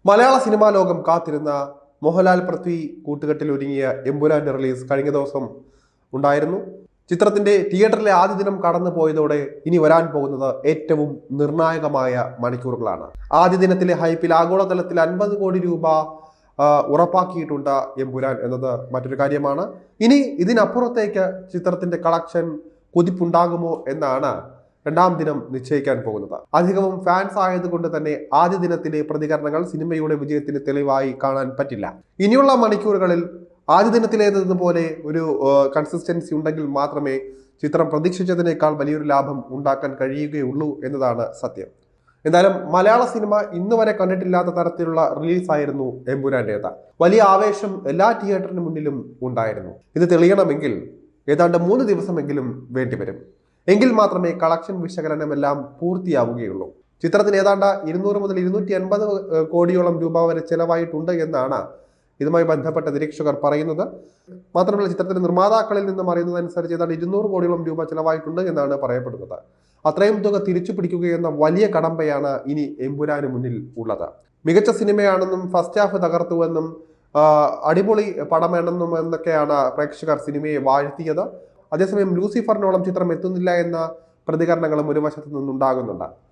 മലയാള cinema ലോകം കാത്തിരുന്ന മോഹൻലാൽ പൃഥ്വി കൂട്ടുകെട്ടിൽ ഒരുങ്ങിയ എമ്പുരാന്റെ റിലീസ് കഴിഞ്ഞ ദിവസം ഉണ്ടായിരുന്നു. ചിത്രത്തിന്റെ തിയേറ്ററിലെ ആദ്യ ദിനം കടന്നു പോയതോടെ ഇനി വരാൻ പോകുന്നത് ഏറ്റവും നിർണായകമായ മണിക്കൂറുകളാണ്. ആദ്യ ദിനത്തിലെ ഹൈപ്പിൽ ആഗോളതലത്തിൽ 50 കോടി രൂപ ഉറപ്പാക്കിയിട്ടുണ്ട് എമ്പുരാൻ എന്നത് മറ്റൊരു കാര്യമാണ്. ഇനി ഇതിനപ്പുറത്തേക്ക് ചിത്രത്തിന്റെ കളക്ഷൻ കുതിപ്പുണ്ടാകുമോ എന്നാണ് രണ്ടാം ദിനം നിശ്ചയിക്കാൻ പോകുന്നത്. അധികവും ഫാൻസ് ആയതുകൊണ്ട് തന്നെ ആദ്യ ദിനത്തിലെ പ്രതികരണങ്ങൾ സിനിമയുടെ വിജയത്തിന് തെളിവായി കാണാൻ പറ്റില്ല. ഇനിയുള്ള മണിക്കൂറുകളിൽ ആദ്യ ദിനത്തിലേതുപോലെ ഒരു കൺസിസ്റ്റൻസി ഉണ്ടെങ്കിൽ മാത്രമേ ചിത്രം പ്രതീക്ഷിച്ചതിനേക്കാൾ വലിയൊരു ലാഭം ഉണ്ടാക്കാൻ കഴിയുകയുള്ളൂ എന്നതാണ് സത്യം. എന്തായാലും മലയാള സിനിമ ഇന്ന് വരെ കണ്ടിട്ടില്ലാത്ത തരത്തിലുള്ള റിലീസായിരുന്നു എമ്പുരാന്റേത്. വലിയ ആവേശം എല്ലാ തിയേറ്ററിന് മുന്നിലും ഉണ്ടായിരുന്നു. ഇത് തെളിയണമെങ്കിൽ ഏതാണ്ട് 3 ദിവസമെങ്കിലും വേണ്ടിവരും. എങ്കിൽ മാത്രമേ കളക്ഷൻ വിശകലനമെല്ലാം പൂർത്തിയാവുകയുള്ളൂ. ചിത്രത്തിന് ഏതാണ്ട് 200 മുതൽ 250 കോടിയോളം രൂപ വരെ ചെലവായിട്ടുണ്ട് എന്നാണ് ഇതുമായി ബന്ധപ്പെട്ട നിരീക്ഷകർ പറയുന്നത്. മാത്രമല്ല, ചിത്രത്തിന്റെ നിർമ്മാതാക്കളിൽ നിന്നും അറിയുന്നതനുസരിച്ച് ഏതാണ്ട് 200 കോടിയോളം രൂപ ചെലവായിട്ടുണ്ട് എന്നാണ് പറയപ്പെടുന്നത്. അത്രയും തുക തിരിച്ചു പിടിക്കുകയെന്ന വലിയ കടമ്പയാണ് ഇനി എമ്പുരാന് മുന്നിൽ ഉള്ളത്. മികച്ച സിനിമയാണെന്നും ഫസ്റ്റ് ഹാഫ് തകർത്തുവെന്നും അടിപൊളി പടമാണെന്നും എന്നൊക്കെയാണ് പ്രേക്ഷകർ സിനിമയെ വാഴ്ത്തിയത്. അതേസമയം ലൂസിഫറിനോളം ചിത്രം എത്തുന്നില്ല എന്ന പ്രതികരണങ്ങളും ഒരു വശത്തു നിന്നുണ്ടാകുന്നുണ്ട്.